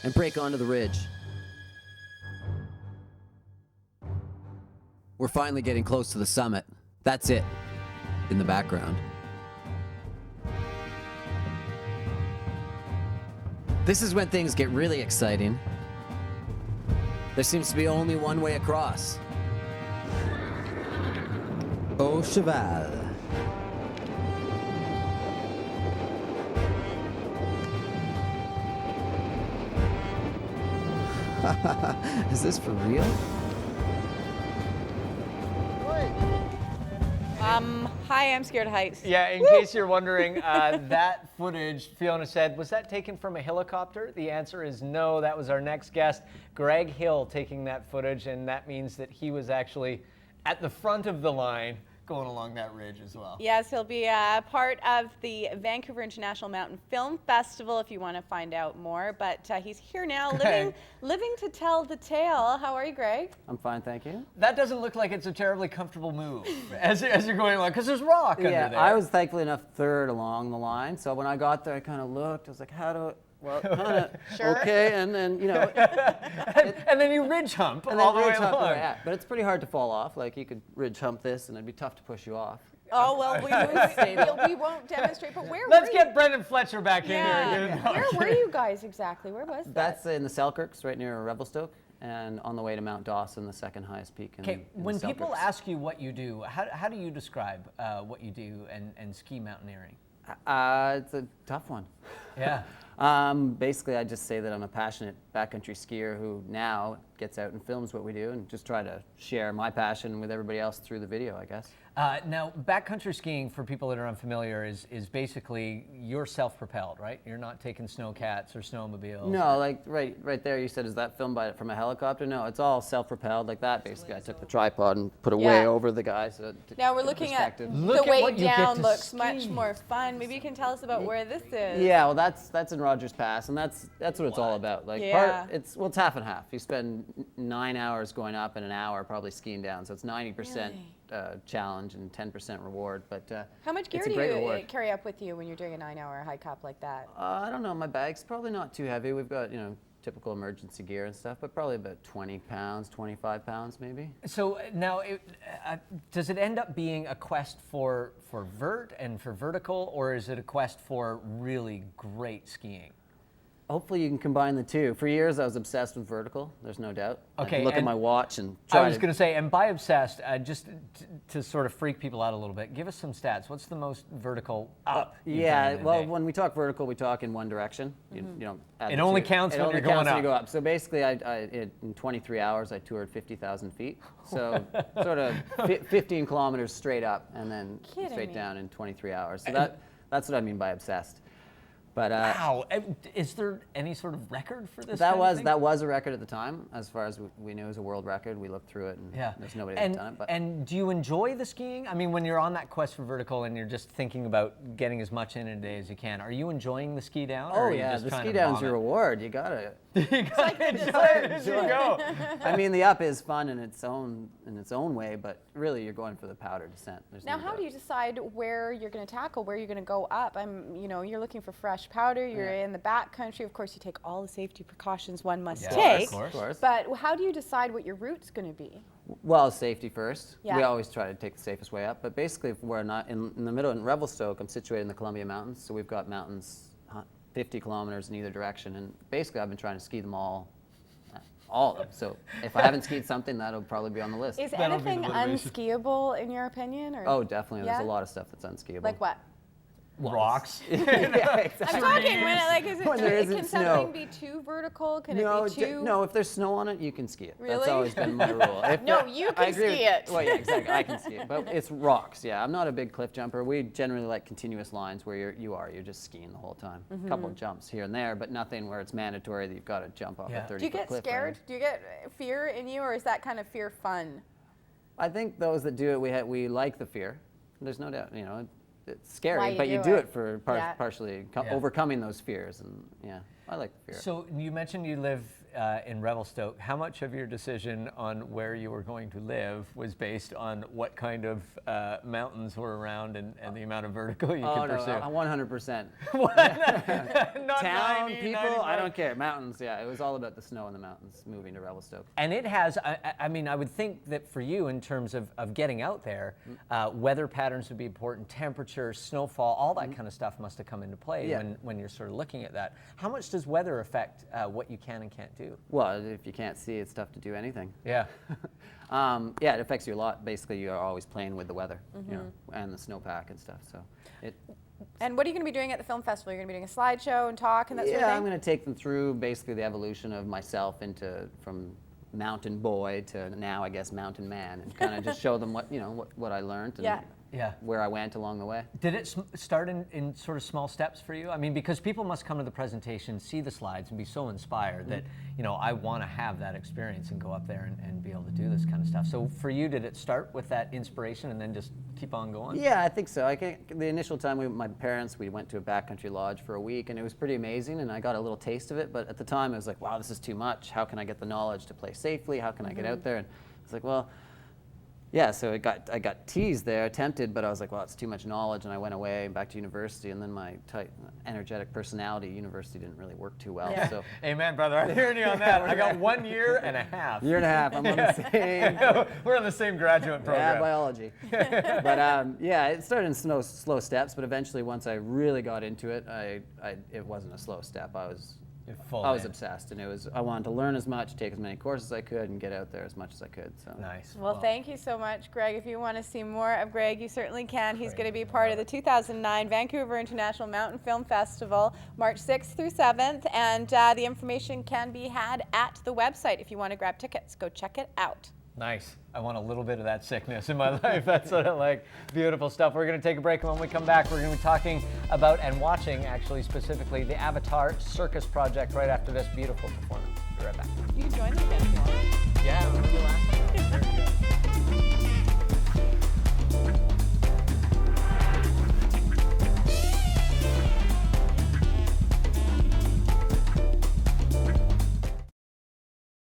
and break onto the ridge. We're finally getting close to the summit. That's it, in the background. This is when things get really exciting. There seems to be only one way across. Au cheval. Is this for real? Hi, I'm scared of heights. Yeah, in case you're wondering, that footage, Fiona said, was that taken from a helicopter? The answer is no. That was our next guest, Greg Hill, taking that footage, and that means that he was actually at the front of the line going along that ridge as well. Yes, he'll be part of the Vancouver International Mountain Film Festival if you want to find out more. But he's here now, living to tell the tale. How are you, Greg? I'm fine, thank you. That doesn't look like it's a terribly comfortable move as you're going along, because there's rock under there. I was thankfully enough third along the line, so when I got there, I kind of looked. I was like, well, kind of Sure. okay, and then and then you ridge hump and all then the way ridge hump, along. yeah, but it's pretty hard to fall off. Like you could ridge hump this, and it'd be tough to push you off. Oh, well, we won't demonstrate, but where Let's were get you? Brendan Fletcher back in here. Where were you guys exactly? Where was that? That's in the Selkirks, right near Revelstoke, and on the way to Mount Dawson, the second highest peak in, Okay, in when the people Selkirks. ask you what you do, how do you describe what you do and ski mountaineering? It's a tough one. Yeah. Basically, I just say that I'm a passionate backcountry skier who now gets out and films what we do and just try to share my passion with everybody else through the video, I guess. Now, backcountry skiing, for people that are unfamiliar, is basically you're self-propelled, right? You're not taking snowcats or snowmobiles. No, like right there, you said, is that filmed from a helicopter? No, it's all self-propelled like that, basically. I took the tripod and put it way over the guy. So now we're looking at perspective. Look the at way what you get down to looks ski. much more fun. Maybe you can tell us about where this is. Yeah, well, that's in Rogers Pass, and that's what it's all about. Like, Yeah. it's half and half. You spend 9 hours going up and an hour probably skiing down, so it's 90% challenge and 10% reward. But How much gear it's a do great you reward. carry up with you when you're doing a 9-hour hike up like that? I don't know. My bag's probably not too heavy. We've got typical emergency gear and stuff, but probably about 20 pounds, 25 pounds maybe. So now, does it end up being a quest for vert and for vertical, or is it a quest for really great skiing? Hopefully you can combine the two. For years I was obsessed with vertical, there's no doubt. Okay, I'd look at and my watch and I try was going to say, and by obsessed, just to sort of freak people out a little bit, give us some stats. What's the most vertical up? you've done Yeah, in a well, day? when we talk vertical, we talk in one direction. You don't add It the only two. counts It when only you're going counts when you up. go up. So basically, in 23 hours, I toured 50,000 feet. So sort of 15 kilometers straight up and then Kidding straight me. down in 23 hours. So that's what I mean by obsessed. But Wow. Is there any sort of record for this? that kind of was thing? that was a record at the time, as far as we knew. It was a world record. We looked through it, and Yeah. there's nobody that's done it. But and do you enjoy the skiing? I mean, when you're on that quest for vertical and you're just thinking about getting as much in a day as you can, are you enjoying the ski down? or oh are you yeah, just the trying ski to down's bomb your it? reward. You gotta. You gotta enjoy it as you go. I mean, the up is fun in its own way, but really you're going for the powder descent. There's Now, no how doubt. do you decide where you're going to tackle, where you're going to go up? You're looking for fresh powder. You're in the back country. Of course, you take all the safety precautions one must Yeah, take. of course. Of course. But how do you decide what your route's going to be? Well, safety first. Yeah. We always try to take the safest way up. But basically, if we're not in the middle in Revelstoke, I'm situated in the Columbia Mountains, so we've got mountains 50 kilometers in either direction, and basically I've been trying to ski them all of them. So if I haven't skied something, that'll probably be on the list. Is That'll be the anything motivation. unskiable in your opinion? Or Oh, definitely. Yeah? There's a lot of stuff that's unskiable. like what? Rocks. yeah, exactly. I'm talking when When there isn't can snow. something be too vertical? Can No, it be too? no. If there's snow on it, you can ski it. That's Really? always been my rule. If No, there- you I can agree ski with- it. Well, yeah, exactly. I can ski it, but it's rocks. Yeah, I'm not a big cliff jumper. We generally like continuous lines where you're just skiing the whole time. A couple of jumps here and there, but nothing where it's mandatory that you've got to jump off Yeah. a 30-foot Do you get cliff. scared? Do you get fear in you, or is that kind of fear fun? I think those that do it, we like the fear. There's no doubt. It's scary, Why you but you do do it. it for Yeah. partially Yeah. overcoming those fears, and yeah, I like the fear. So you mentioned you live in Revelstoke, how much of your decision on where you were going to live was based on what kind of mountains were around and the amount of vertical you Oh could no, pursue? 100%. Not Town 90, people, 95. I don't care. Mountains, yeah. It was all about the snow in the mountains. Moving to Revelstoke. And it has, I mean, I would think that for you, in terms of getting out there, weather patterns would be important, temperature, snowfall, all that kind of stuff must have come into play Yeah. when you're sort of looking at that. How much does weather affect what you can and can't do? Well, if you can't see, it's tough to do anything. Yeah. Yeah, it affects you a lot. Basically, you're always playing with the weather, you know, and the snowpack and stuff. So it. And what are you going to be doing at the film festival? You're going to be doing a slideshow and talk and that sort of Yeah, thing? I'm going to take them through basically the evolution of myself from mountain boy to now, I guess, mountain man, and kind of just show them what I learned and Yeah. where I went along the way. Did it start in sort of small steps for you? I mean, because people must come to the presentation, see the slides, and be so inspired that, I want to have that experience and go up there and be able to do this kind of stuff. So for you, did it start with that inspiration and then just keep on going? Yeah, I think so. The initial time my parents, we went to a backcountry lodge for a week, and it was pretty amazing, and I got a little taste of it, but at the time I was like, wow, this is too much. How can I get the knowledge to play safely? How can I get out there? And it's like, well, yeah, so I got teased there, tempted, but I was like, well, it's too much knowledge, and I went away back to university, and then my tight, energetic personality, university didn't really work too well. Yeah. So Amen, brother. I'm hearing you on that. I got 1 year and a half. year and a half, I'm on the same. We're on the same graduate program. Yeah, biology. But yeah, it started in slow steps, but eventually, once I really got into it, it wasn't a slow step. I was obsessed, and I wanted to learn as much, take as many courses as I could, and get out there as much as I could. So Nice. Well, thank you so much, Greg. If you want to see more of Greg, you certainly can. He's going to be part of the 2009 Vancouver International Mountain Film Festival, March 6th through 7th, and the information can be had at the website if you want to grab tickets. Go check it out. Nice. I want a little bit of that sickness in my life. That's what I like. Beautiful stuff. We're going to take a break, and when we come back, we're going to be talking about and watching, actually, specifically, the Avatar Circus Project right after this beautiful performance. Be right back. You can join me again if you want. Yeah, remember last time? There we go.